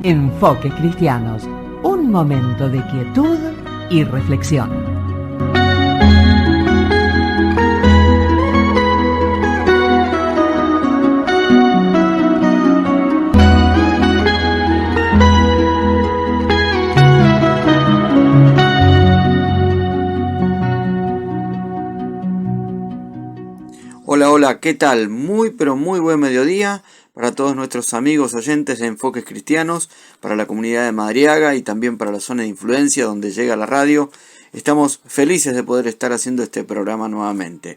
Enfoques Cristianos, un momento de quietud y reflexión. Hola, hola, ¿qué tal? Muy buen mediodía para todos nuestros amigos oyentes de Enfoques Cristianos, para la comunidad de Madariaga y también para la zona de influencia donde llega la radio. Estamos felices de poder estar haciendo este programa nuevamente.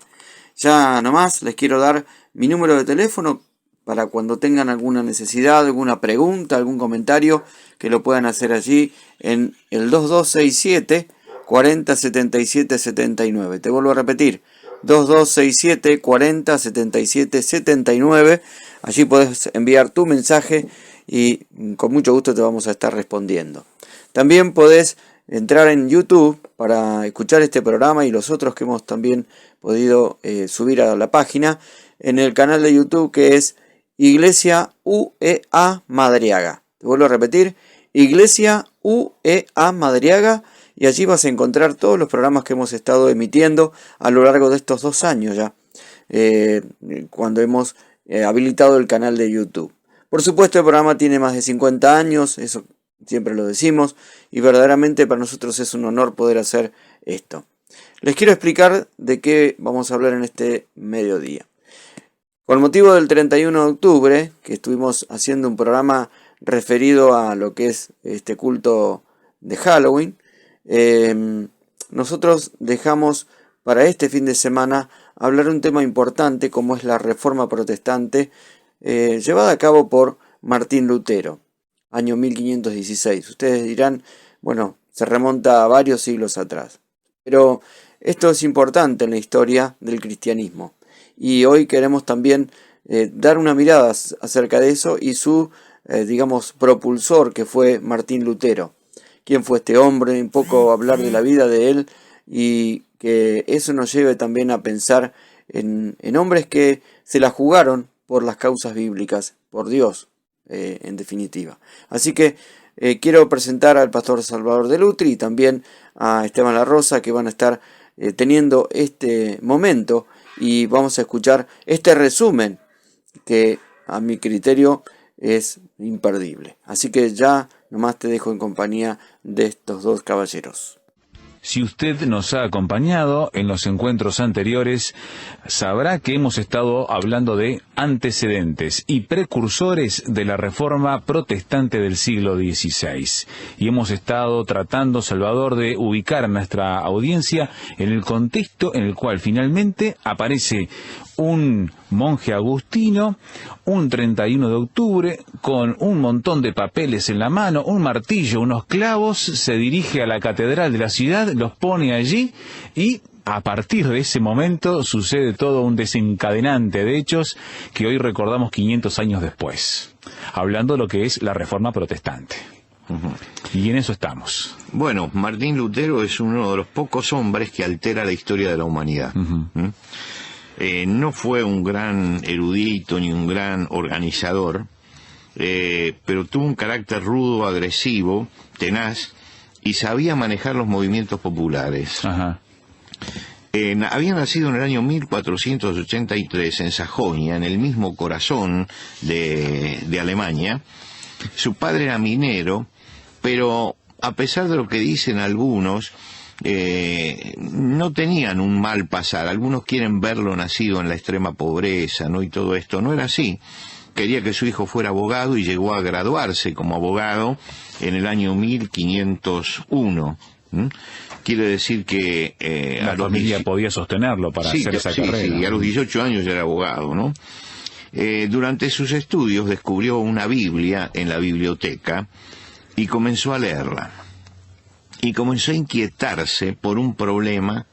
Ya nomás les quiero dar mi número de teléfono para cuando tengan alguna necesidad, alguna pregunta, algún comentario, que lo puedan hacer allí en el 2267 40 77 79. Te vuelvo a repetir, 2267 40 77 79. Allí podés enviar tu mensaje y con mucho gusto te vamos a estar respondiendo. También podés entrar en YouTube para escuchar este programa y los otros que hemos también podido subir a la página en el canal de YouTube que es Iglesia UEA Madariaga. Te vuelvo a repetir, Iglesia UEA Madariaga. Y allí vas a encontrar todos los programas que hemos estado emitiendo a lo largo de estos 2 años ya, cuando hemos habilitado el canal de YouTube. Por supuesto, el programa tiene más de 50 años, eso siempre lo decimos, y verdaderamente para nosotros es un honor poder hacer esto. Les quiero explicar de qué vamos a hablar en este mediodía. Con motivo del 31 de octubre, que estuvimos haciendo un programa referido a lo que es este culto de Halloween, nosotros dejamos para este fin de semana hablar un tema importante como es la Reforma Protestante llevada a cabo por Martín Lutero, año 1516. Ustedes dirán, bueno, se remonta a varios siglos atrás, pero esto es importante en la historia del cristianismo y hoy queremos también dar una mirada acerca de eso y su, propulsor, que fue Martín Lutero. ¿Quién fue este hombre? Un poco hablar de la vida de él y que eso nos lleve también a pensar en hombres que se la jugaron por las causas bíblicas, por Dios, en definitiva. Así que quiero presentar al pastor Salvador de Lutri y también a Esteban La Rosa, que van a estar teniendo este momento y vamos a escuchar este resumen que a mi criterio es imperdible. Así que ya nomás te dejo en compañía de estos dos caballeros. Si usted nos ha acompañado en los encuentros anteriores, sabrá que hemos estado hablando de antecedentes y precursores de la Reforma Protestante del siglo XVI. Y hemos estado tratando, Salvador, de ubicar a nuestra audiencia en el contexto en el cual finalmente aparece un monje agustino, un 31 de octubre, con un montón de papeles en la mano, un martillo, unos clavos, se dirige a la catedral de la ciudad, los pone allí y a partir de ese momento sucede todo un desencadenante de hechos que hoy recordamos 500 años después, hablando de lo que es la Reforma Protestante. Y en eso estamos. Bueno, Martín Lutero es uno de los pocos hombres que altera la historia de la humanidad. No fue un gran erudito ni un gran organizador, pero tuvo un carácter rudo, agresivo, tenaz, y sabía manejar los movimientos populares. Había nacido en el año 1483 en Sajonia, en el mismo corazón de Alemania. Su padre era minero, pero a pesar de lo que dicen algunos, no tenían un mal pasar. Algunos quieren verlo nacido en la extrema pobreza, ¿no? Y todo esto no era así. Quería que su hijo fuera abogado y llegó a graduarse como abogado en el año 1501. Quiere decir que la familia podía sostenerlo para hacer esa carrera. Sí, a los 18 años ya era abogado, ¿no? Durante sus estudios descubrió una Biblia en la biblioteca y comenzó a leerla. Y comenzó a inquietarse por un problema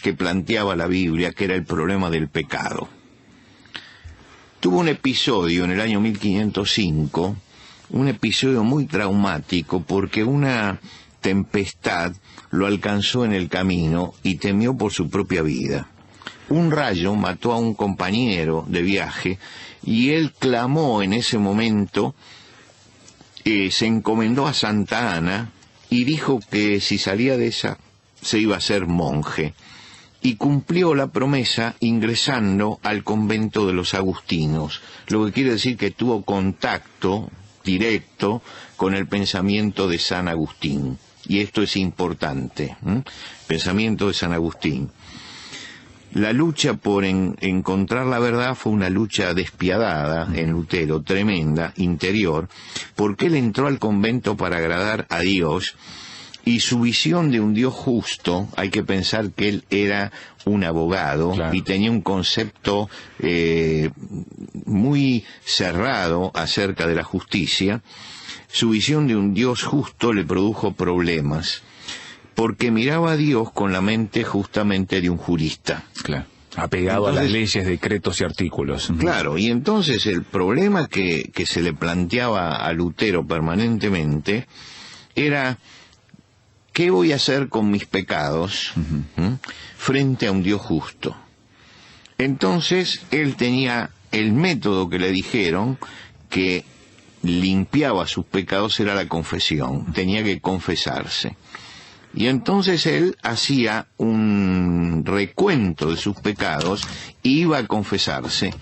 que planteaba la Biblia, que era el problema del pecado. Tuvo un episodio en el año 1505, un episodio muy traumático, porque una tempestad lo alcanzó en el camino y temió por su propia vida. Un rayo mató a un compañero de viaje y él clamó en ese momento se encomendó a Santa Ana y dijo que si salía de esa se iba a ser monje. Y cumplió la promesa ingresando al convento de los agustinos, lo que quiere decir que tuvo contacto directo con el pensamiento de San Agustín. Y esto es importante, pensamiento de San Agustín. La lucha por encontrar la verdad fue una lucha despiadada en Lutero, tremenda, interior, porque él entró al convento para agradar a Dios, y su visión de un Dios justo, hay que pensar que él era un abogado, claro, y tenía un concepto muy cerrado acerca de la justicia. Su visión de un Dios justo le produjo problemas, porque miraba a Dios con la mente justamente de un jurista. Claro, apegado a las leyes, decretos y artículos. Claro, y entonces el problema que se le planteaba a Lutero permanentemente era: ¿qué voy a hacer con mis pecados frente a un Dios justo? Entonces él tenía el método que le dijeron que limpiaba sus pecados, era la confesión, tenía que confesarse. Y entonces él hacía un recuento de sus pecados, iba a confesarse,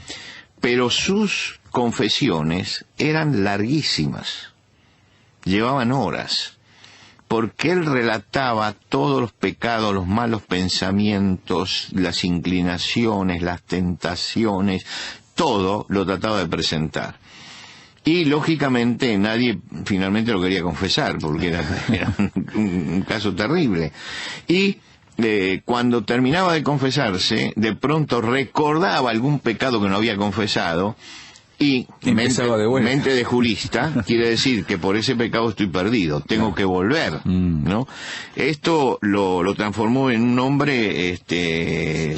pero sus confesiones eran larguísimas, llevaban horas, porque él relataba todos los pecados, los malos pensamientos, las inclinaciones, las tentaciones, todo lo trataba de presentar. Y lógicamente nadie finalmente lo quería confesar, porque era un caso terrible. Y cuando terminaba de confesarse, de pronto recordaba algún pecado que no había confesado, y mente de jurista quiere decir que por ese pecado estoy perdido, tengo que volver, ¿no? Esto lo transformó en un hombre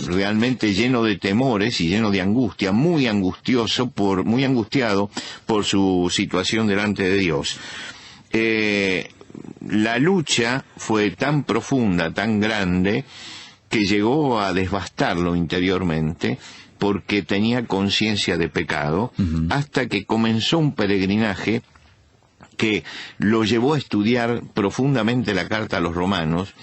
realmente lleno de temores y lleno de angustia, muy angustiado por su situación delante de Dios. La lucha fue tan profunda, tan grande, que llegó a devastarlo interiormente, porque tenía conciencia de pecado, hasta que comenzó un peregrinaje que lo llevó a estudiar profundamente la carta a los romanos,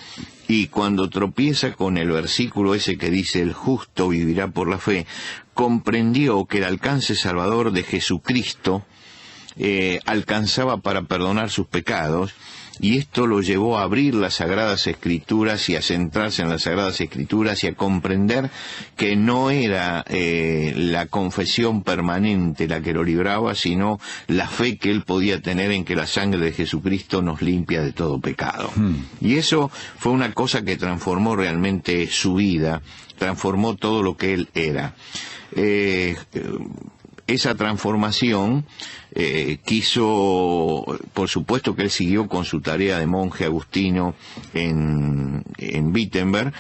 y cuando tropieza con el versículo ese que dice el justo vivirá por la fe, comprendió que el alcance salvador de Jesucristo alcanzaba para perdonar sus pecados, y esto lo llevó a abrir las Sagradas Escrituras y a centrarse en las Sagradas Escrituras y a comprender que no era la confesión permanente la que lo libraba, sino la fe que él podía tener en que la sangre de Jesucristo nos limpia de todo pecado. Y eso fue una cosa que transformó realmente su vida, transformó todo lo que él era. Esa transformación quiso, por supuesto que él siguió con su tarea de monje agustino en Wittenberg,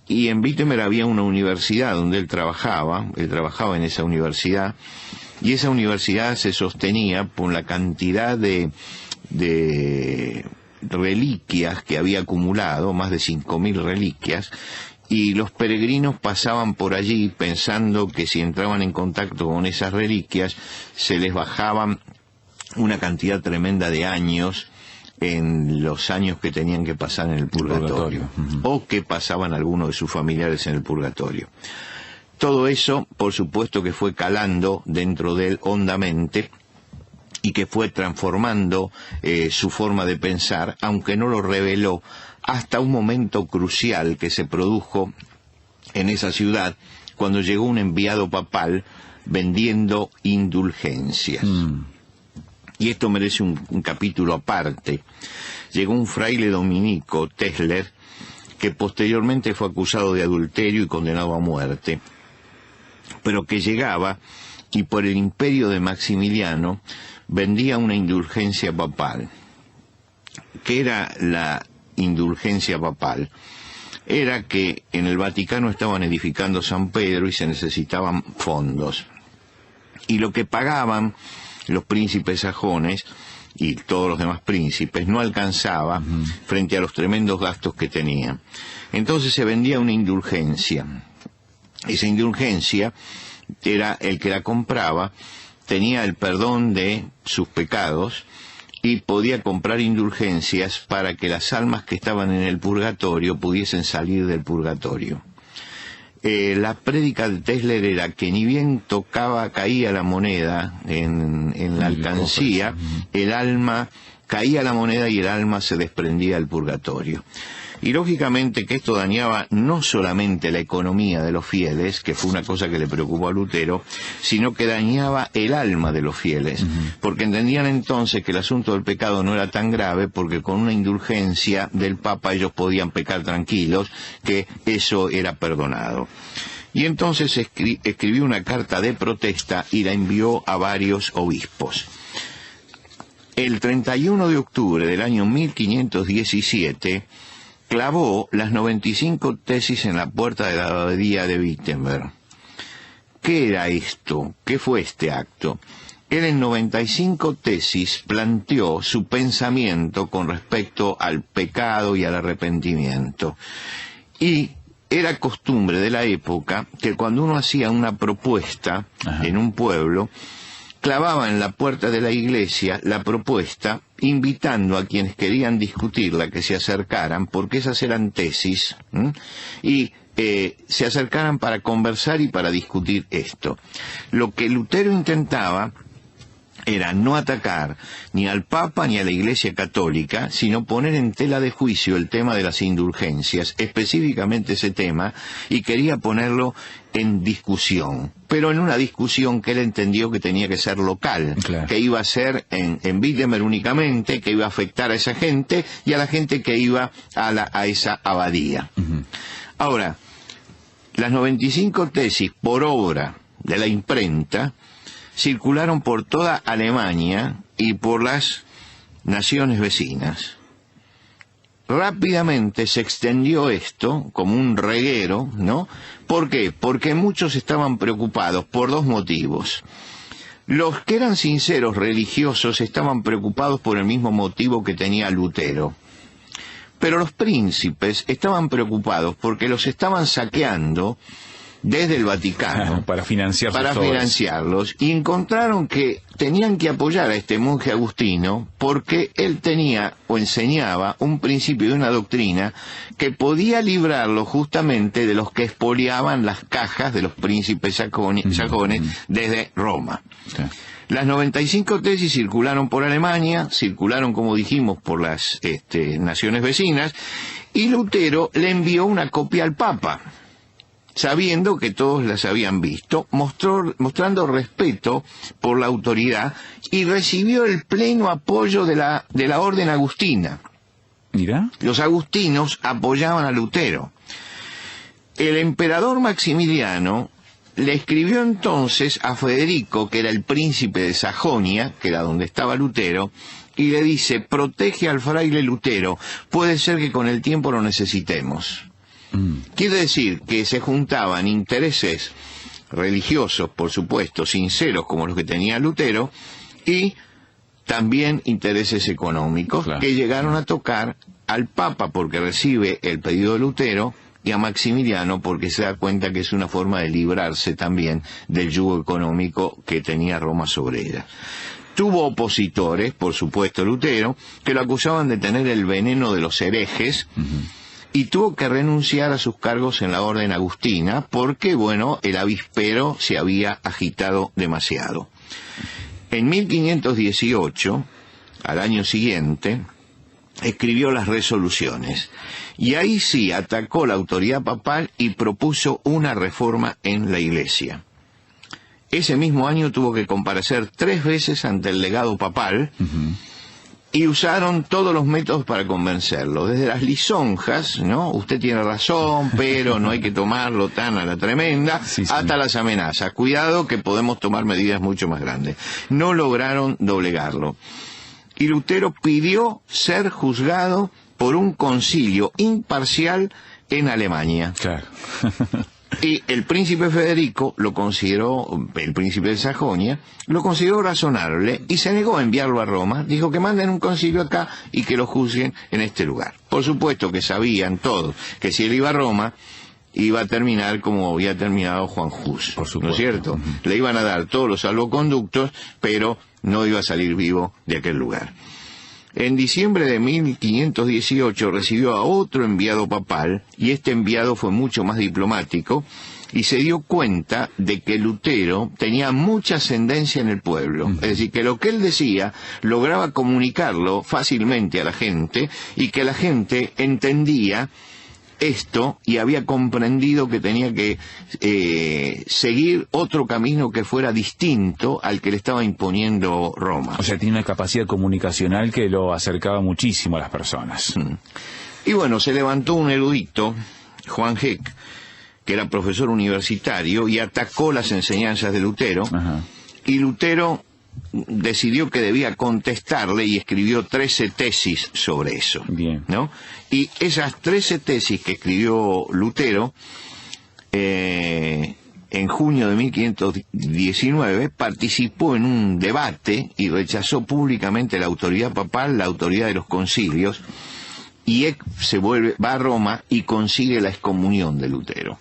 y en Wittenberg había una universidad donde él trabajaba en esa universidad, y esa universidad se sostenía por la cantidad de reliquias que había acumulado, más de 5.000 reliquias, y los peregrinos pasaban por allí pensando que si entraban en contacto con esas reliquias se les bajaban una cantidad tremenda de años en los años que tenían que pasar en el purgatorio. O que pasaban algunos de sus familiares en el purgatorio. Todo eso, por supuesto, que fue calando dentro de él hondamente, y que fue transformando su forma de pensar, aunque no lo reveló, hasta un momento crucial que se produjo en esa ciudad, cuando llegó un enviado papal vendiendo indulgencias. Y esto merece un capítulo aparte. Llegó un fraile dominico, Tesler, que posteriormente fue acusado de adulterio y condenado a muerte, pero que llegaba y por el imperio de Maximiliano vendía una indulgencia papal. ¿Qué era la indulgencia papal? Era que en el Vaticano estaban edificando San Pedro y se necesitaban fondos, y lo que pagaban los príncipes sajones y todos los demás príncipes no alcanzaba frente a los tremendos gastos que tenían. Entonces se vendía una indulgencia. Esa indulgencia era el que la compraba, tenía el perdón de sus pecados y podía comprar indulgencias para que las almas que estaban en el purgatorio pudiesen salir del purgatorio. La prédica de Tesler era que ni bien caía la moneda en la alcancía, el alma caía la moneda y el alma se desprendía del purgatorio. Y lógicamente que esto dañaba no solamente la economía de los fieles, que fue una cosa que le preocupó a Lutero, sino que dañaba el alma de los fieles, porque entendían entonces que el asunto del pecado no era tan grave, porque con una indulgencia del Papa ellos podían pecar tranquilos, que eso era perdonado. Y entonces escribió una carta de protesta y la envió a varios obispos. El 31 de octubre del año 1517, clavó las 95 tesis en la puerta de la abadía de Wittenberg. ¿Qué era esto? ¿Qué fue este acto? Él en 95 tesis planteó su pensamiento con respecto al pecado y al arrepentimiento. Y era costumbre de la época que cuando uno hacía una propuesta en un pueblo, clavaba en la puerta de la iglesia la propuesta, invitando a quienes querían discutirla que se acercaran, porque esas eran tesis, y se acercaran para conversar y para discutir esto. Lo que Lutero intentaba era no atacar ni al Papa ni a la Iglesia Católica, sino poner en tela de juicio el tema de las indulgencias, específicamente ese tema, y quería ponerlo en discusión, pero en una discusión que él entendió que tenía que ser local, claro, que iba a ser en Wittenberg únicamente, que iba a afectar a esa gente y a la gente que iba a esa abadía. Ahora, las 95 tesis por obra de la imprenta circularon por toda Alemania y por las naciones vecinas. Rápidamente se extendió esto como un reguero, ¿no? ¿Por qué? Porque muchos estaban preocupados por dos motivos. Los que eran sinceros religiosos estaban preocupados por el mismo motivo que tenía Lutero. Pero los príncipes estaban preocupados porque los estaban saqueando desde el Vaticano para financiarlos, y encontraron que tenían que apoyar a este monje agustino porque él tenía o enseñaba un principio y una doctrina que podía librarlo justamente de los que expoliaban las cajas de los príncipes sajones desde Roma. Las 95 tesis circularon por Alemania, circularon, como dijimos, por las naciones vecinas, y Lutero le envió una copia al Papa, sabiendo que todos las habían visto, mostrando respeto por la autoridad, y recibió el pleno apoyo de la orden agustina. ¿Mira? Los agustinos apoyaban a Lutero. El emperador Maximiliano le escribió entonces a Federico, que era el príncipe de Sajonia, que era donde estaba Lutero, y le dice: protege al fraile Lutero, puede ser que con el tiempo lo necesitemos. Quiere decir que se juntaban intereses religiosos, por supuesto, sinceros como los que tenía Lutero, y también intereses económicos, claro, que llegaron a tocar al Papa porque recibe el pedido de Lutero, y a Maximiliano porque se da cuenta que es una forma de librarse también del yugo económico que tenía Roma sobre ella. Tuvo opositores, por supuesto Lutero, que lo acusaban de tener el veneno de los herejes, y tuvo que renunciar a sus cargos en la orden agustina porque, bueno, el avispero se había agitado demasiado. En 1518, al año siguiente, escribió las resoluciones, y ahí sí atacó la autoridad papal y propuso una reforma en la Iglesia. Ese mismo año tuvo que comparecer 3 veces ante el legado papal, y usaron todos los métodos para convencerlo, desde las lisonjas, ¿no? Usted tiene razón, pero no hay que tomarlo tan a la tremenda, sí, hasta las amenazas. Cuidado que podemos tomar medidas mucho más grandes. No lograron doblegarlo. Y Lutero pidió ser juzgado por un concilio imparcial en Alemania. Claro. Y el príncipe Federico lo consideró, el príncipe de Sajonia, lo consideró razonable y se negó a enviarlo a Roma. Dijo que manden un concilio acá y que lo juzguen en este lugar. Por supuesto que sabían todos que si él iba a Roma, iba a terminar como había terminado Juan Hus, ¿no es cierto? Le iban a dar todos los salvoconductos, pero no iba a salir vivo de aquel lugar. En diciembre de 1518 recibió a otro enviado papal, y este enviado fue mucho más diplomático, y se dio cuenta de que Lutero tenía mucha ascendencia en el pueblo. Es decir, que lo que él decía lograba comunicarlo fácilmente a la gente, y que la gente entendía esto y había comprendido que tenía que seguir otro camino que fuera distinto al que le estaba imponiendo Roma. O sea, tiene una capacidad comunicacional que lo acercaba muchísimo a las personas. Y bueno, se levantó un erudito, Juan Heck, que era profesor universitario, y atacó las enseñanzas de Lutero. Ajá. Y Lutero decidió que debía contestarle y escribió 13 tesis sobre eso. Bien. ¿No? Y esas 13 tesis que escribió Lutero, en junio de 1519, participó en un debate y rechazó públicamente la autoridad papal, la autoridad de los concilios, y Eck va a Roma y consigue la excomunión de Lutero.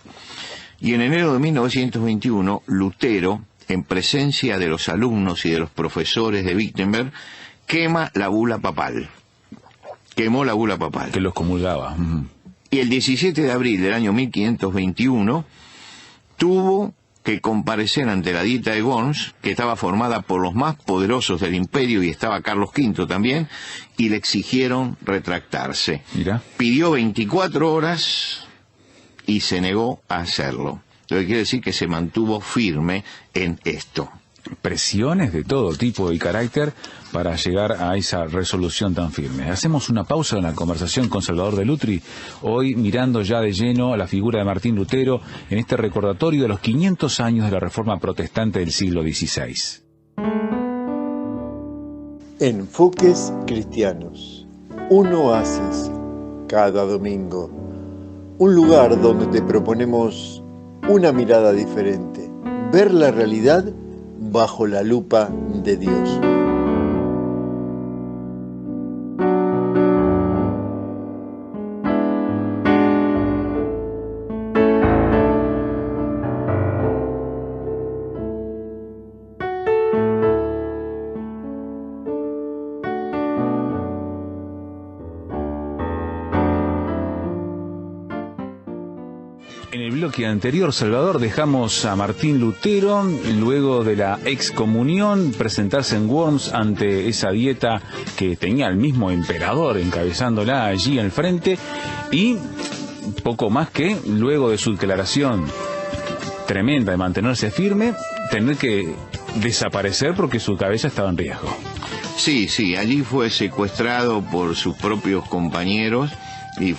Y en enero de 1921, Lutero, en presencia de los alumnos y de los profesores de Wittenberg, quema la bula papal. Quemó la bula papal. Que los comulgaba. Y el 17 de abril del año 1521 tuvo que comparecer ante la Dieta de Worms, que estaba formada por los más poderosos del imperio, y estaba Carlos V también, y le exigieron retractarse. Mira. Pidió 24 horas y se negó a hacerlo. Lo que quiere decir que se mantuvo firme en esto. Presiones de todo tipo y carácter para llegar a esa resolución tan firme. Hacemos una pausa en la conversación con Salvador de Lutri, hoy mirando ya de lleno a la figura de Martín Lutero en este recordatorio de los 500 años de la Reforma Protestante del siglo XVI. Enfoques Cristianos, un oasis cada domingo, un lugar donde te proponemos una mirada diferente, ver la realidad bajo la lupa de Dios. En el bloque anterior, Salvador, dejamos a Martín Lutero, luego de la excomunión, presentarse en Worms ante esa dieta que tenía el mismo emperador encabezándola allí al frente, y poco más que, luego de su declaración tremenda de mantenerse firme, tener que desaparecer porque su cabeza estaba en riesgo. Sí, allí fue secuestrado por sus propios compañeros y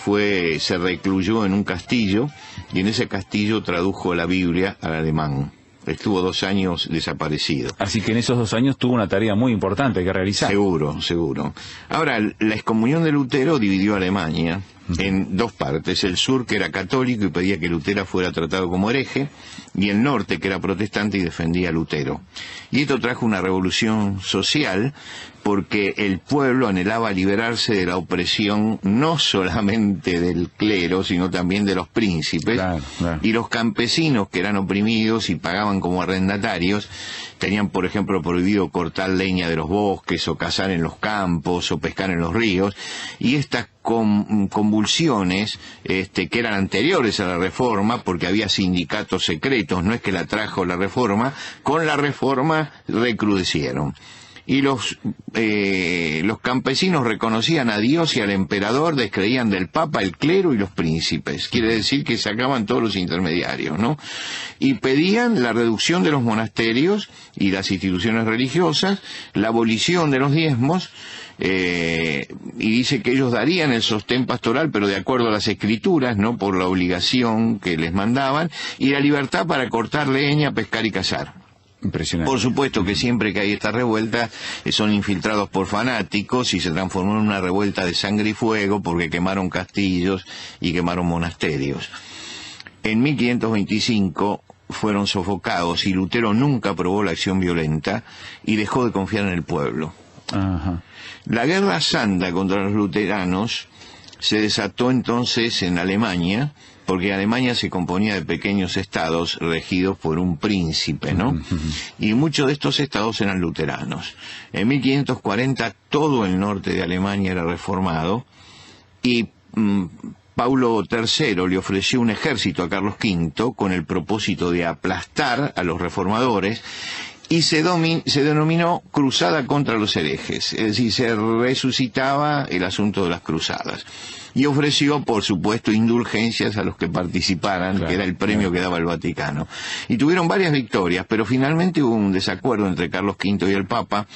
se recluyó en un castillo, y en ese castillo tradujo la Biblia al alemán. Estuvo 2 años desaparecido. Así que en esos 2 años tuvo una tarea muy importante que realizar. Seguro. Ahora, la excomunión de Lutero dividió a Alemania en 2 partes. El sur, que era católico y pedía que Lutero fuera tratado como hereje, y el norte, que era protestante y defendía a Lutero. Y esto trajo una revolución social, porque el pueblo anhelaba liberarse de la opresión no solamente del clero, sino también de los príncipes. Claro. Y los campesinos, que eran oprimidos y pagaban como arrendatarios, tenían, por ejemplo, prohibido cortar leña de los bosques, o cazar en los campos, o pescar en los ríos, y estas convulsiones que eran anteriores a la Reforma, porque había sindicatos secretos, no es que la trajo la Reforma, con la Reforma recrudecieron. Y los campesinos reconocían a Dios y al emperador, descreían del Papa, el clero y los príncipes. Quiere decir que sacaban todos los intermediarios, ¿no? Y pedían la reducción de los monasterios y las instituciones religiosas, la abolición de los diezmos, y dice que ellos darían el sostén pastoral, pero de acuerdo a las escrituras, no por la obligación que les mandaban, y la libertad para cortar leña, pescar y cazar. Impresionante. Por supuesto que siempre que hay esta revuelta son infiltrados por fanáticos, y se transformó en una revuelta de sangre y fuego, porque quemaron castillos y quemaron monasterios. En 1525 fueron sofocados, y Lutero nunca aprobó la acción violenta y dejó de confiar en el pueblo. Ajá. La guerra santa contra los luteranos se desató entonces en Alemania, porque Alemania se componía de pequeños estados regidos por un príncipe, ¿no? Y muchos de estos estados eran luteranos. En 1540 todo el norte de Alemania era reformado, y Paulo III le ofreció un ejército a Carlos V con el propósito de aplastar a los reformadores, y se denominó Cruzada contra los herejes, es decir, se resucitaba el asunto de las cruzadas. Y ofreció, por supuesto, indulgencias a los que participaran, claro, que era el premio que daba el Vaticano. Y tuvieron varias victorias, pero finalmente hubo un desacuerdo entre Carlos V y el Papa.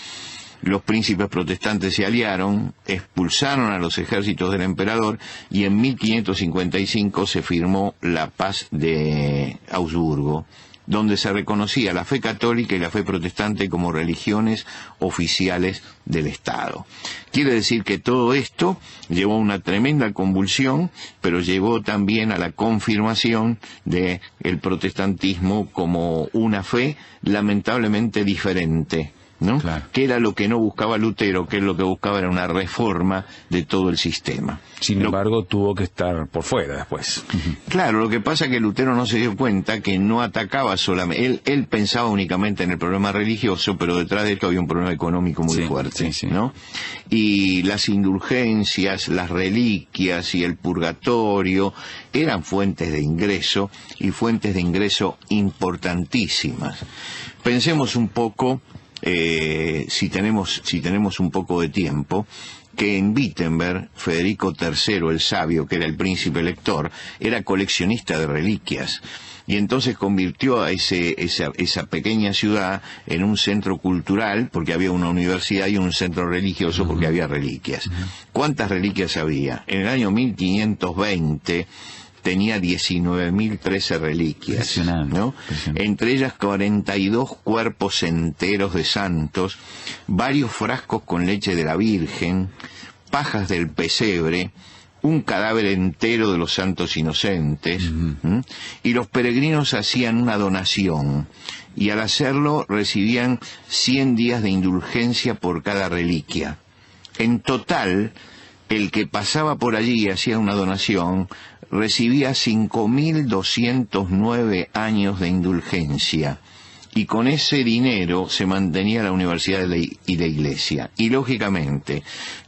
Los príncipes protestantes se aliaron, expulsaron a los ejércitos del emperador, y en 1555 se firmó la Paz de Augsburgo, donde se reconocía la fe católica y la fe protestante como religiones oficiales del Estado. Quiere decir que todo esto llevó a una tremenda convulsión, pero llevó también a la confirmación de el protestantismo como una fe lamentablemente diferente, ¿no? Claro. Que era lo que no buscaba Lutero, que lo que buscaba era una reforma de todo el sistema. Sin embargo, tuvo que estar por fuera después. Claro, lo que pasa es que Lutero no se dio cuenta que no atacaba solamente, él pensaba únicamente en el problema religioso, pero detrás de esto había un problema económico muy fuerte, ¿no? Y las indulgencias, las reliquias y el purgatorio eran fuentes de ingreso, y fuentes de ingreso importantísimas. Pensemos un poco, si tenemos un poco de tiempo, que en Wittenberg, Federico III, el sabio, que era el príncipe elector, era coleccionista de reliquias, y entonces convirtió a esa pequeña ciudad en un centro cultural, porque había una universidad, y un centro religioso, porque había reliquias. ¿Cuántas reliquias había? En el año 1520... tenía 19.013 reliquias, ¿no? Entre ellas 42 cuerpos enteros de santos, varios frascos con leche de la Virgen, pajas del pesebre, un cadáver entero de los santos inocentes, y los peregrinos hacían una donación, y al hacerlo recibían 100 días de indulgencia por cada reliquia. En total, el que pasaba por allí y hacía una donación recibía 5.209 años de indulgencia, y con ese dinero se mantenía la universidad y la iglesia. Y lógicamente,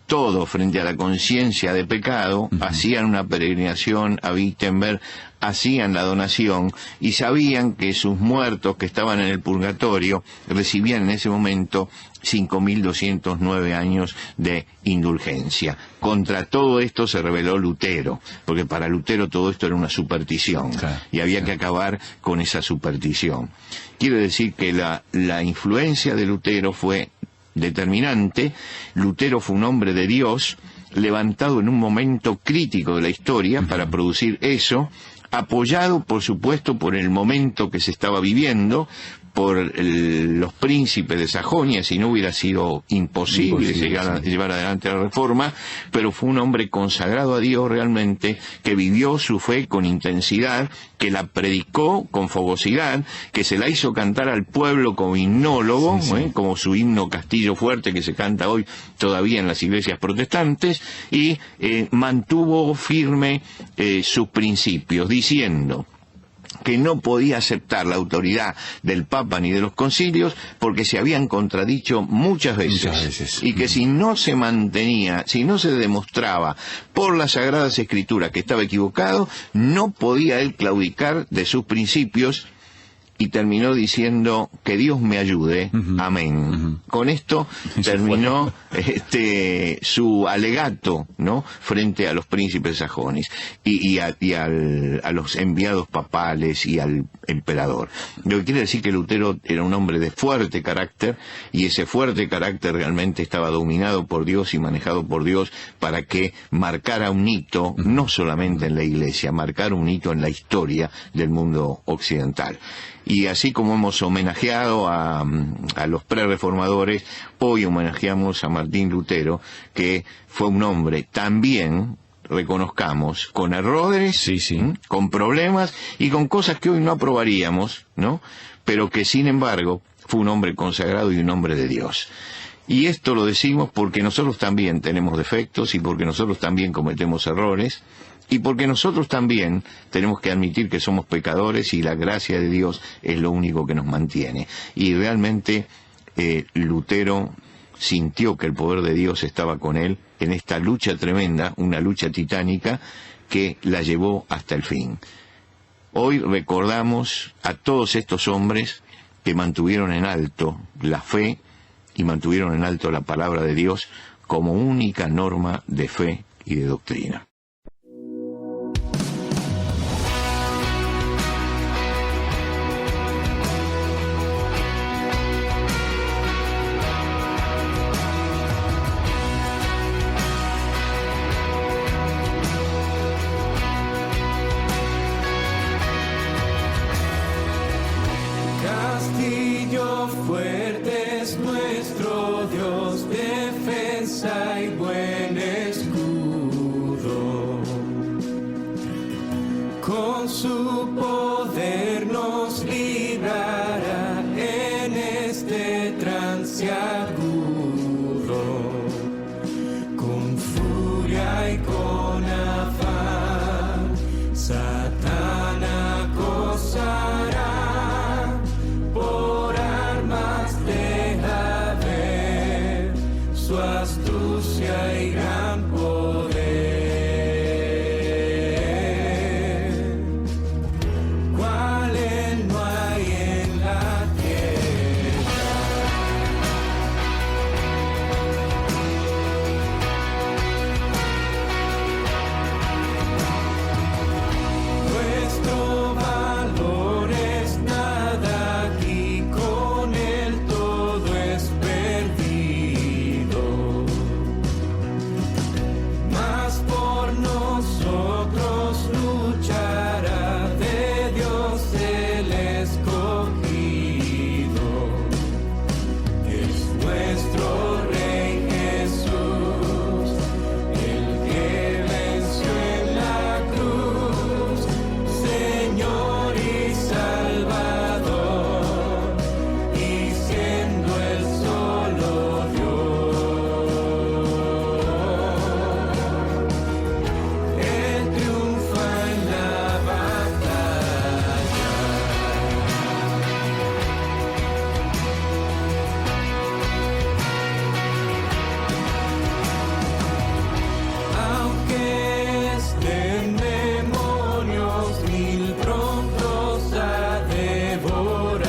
todos, frente a la conciencia de pecado, hacían una peregrinación a Wittenberg, hacían la donación, y sabían que sus muertos que estaban en el purgatorio recibían en ese momento 5.209 años de indulgencia. Contra todo esto se rebeló Lutero, porque para Lutero todo esto era una superstición, y había que acabar con esa superstición. Quiere decir que la influencia de Lutero fue determinante. Lutero fue un hombre de Dios, levantado en un momento crítico de la historia para producir eso, apoyado por supuesto por el momento que se estaba viviendo, por los príncipes de Sajonia, si no hubiera sido imposible llevar adelante la reforma, pero fue un hombre consagrado a Dios realmente, que vivió su fe con intensidad, que la predicó con fogosidad, que se la hizo cantar al pueblo como himnólogo, como su himno Castillo Fuerte, que se canta hoy todavía en las iglesias protestantes, y mantuvo firme sus principios, diciendo que no podía aceptar la autoridad del Papa ni de los concilios, porque se habían contradicho muchas veces. Y que si no se mantenía, si no se demostraba por las Sagradas Escrituras que estaba equivocado, no podía él claudicar de sus principios, y terminó diciendo que Dios me ayude, amén. Con esto terminó su alegato, ¿no?, frente a los príncipes sajones y a los enviados papales y al emperador. Lo que quiere decir que Lutero era un hombre de fuerte carácter, y ese fuerte carácter realmente estaba dominado por Dios y manejado por Dios para que marcara un hito, no solamente en la iglesia, marcara un hito en la historia del mundo occidental. Y así como hemos homenajeado a los prerreformadores, hoy homenajeamos a Martín Lutero, que fue un hombre también, reconozcamos, con errores, con problemas y con cosas que hoy no aprobaríamos, ¿no?, pero que sin embargo fue un hombre consagrado y un hombre de Dios. Y esto lo decimos porque nosotros también tenemos defectos, y porque nosotros también cometemos errores, y porque nosotros también tenemos que admitir que somos pecadores y la gracia de Dios es lo único que nos mantiene. Y realmente Lutero sintió que el poder de Dios estaba con él en esta lucha tremenda, una lucha titánica que la llevó hasta el fin. Hoy recordamos a todos estos hombres que mantuvieron en alto la fe y mantuvieron en alto la palabra de Dios como única norma de fe y de doctrina. Castillo fuerte es nuestro Dios, defensa y buen escudo. Con su poder nos librará en este trance agudo. Con furia y con afán, Satán acosará. Por armas deja ver su astucia y gran poder. Cual él no hay en la tierra. Nuestro valor es nada, aquí con él todo es perdido. Mas por nosotros luchará, de Dios el escogido. Es nuestro Rey Jesús, el que venció en la cruz, Señor y Salvador, y siendo el solo Dios, Él triunfa en la batalla. Aunque estén demonios mil prontos a devorarnos,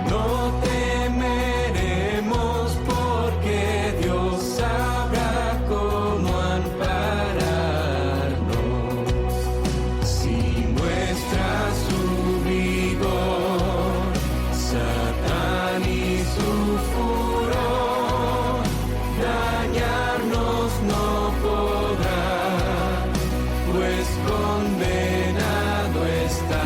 no temeremos porque Dios sabrá cómo ampararnos. Si muestra su vigor, Satán y su furor, dañarnos no podrá, pues condenado está.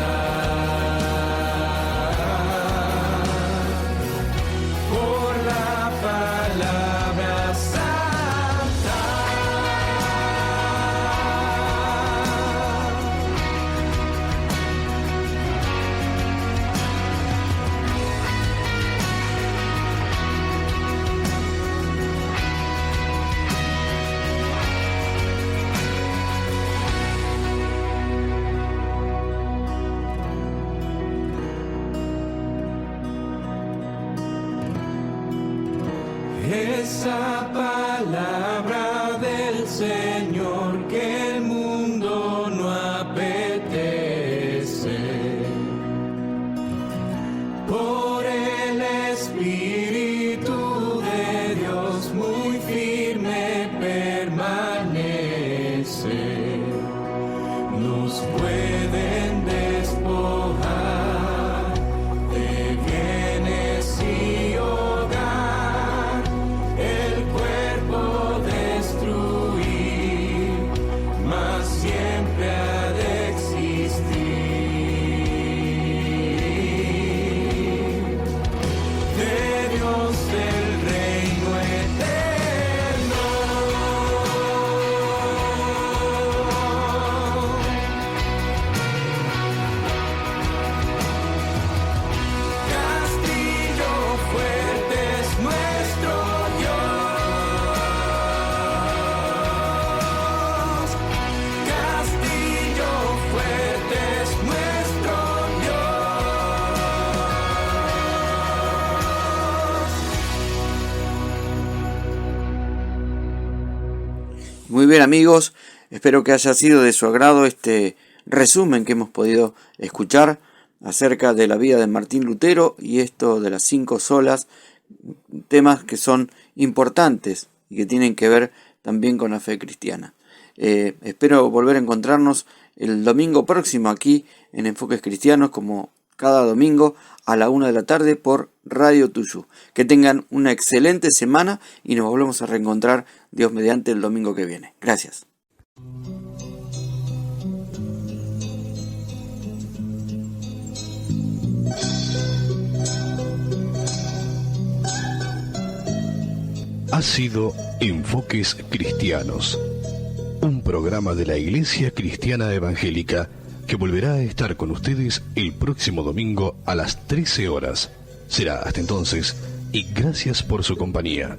Por la palabra santa. Esa palabra del Señor que el mundo no apetece. Por el Espíritu de Dios muy firme permanece. Nos pueden despojar de bienes y hogar, el cuerpo destruir, mas siempre ha de existir. De Muy bien, amigos, espero que haya sido de su agrado este resumen que hemos podido escuchar acerca de la vida de Martín Lutero y esto de las 5 solas, temas que son importantes y que tienen que ver también con la fe cristiana. Espero volver a encontrarnos el domingo próximo aquí en Enfoques Cristianos, como cada domingo a la 1 de la tarde por Radio Tuyú. Que tengan una excelente semana y nos volvemos a reencontrar, Dios mediante, el domingo que viene. Gracias. Ha sido Enfoques Cristianos, un programa de la Iglesia Cristiana Evangélica que volverá a estar con ustedes el próximo domingo a las 13 horas. Será hasta entonces, y gracias por su compañía.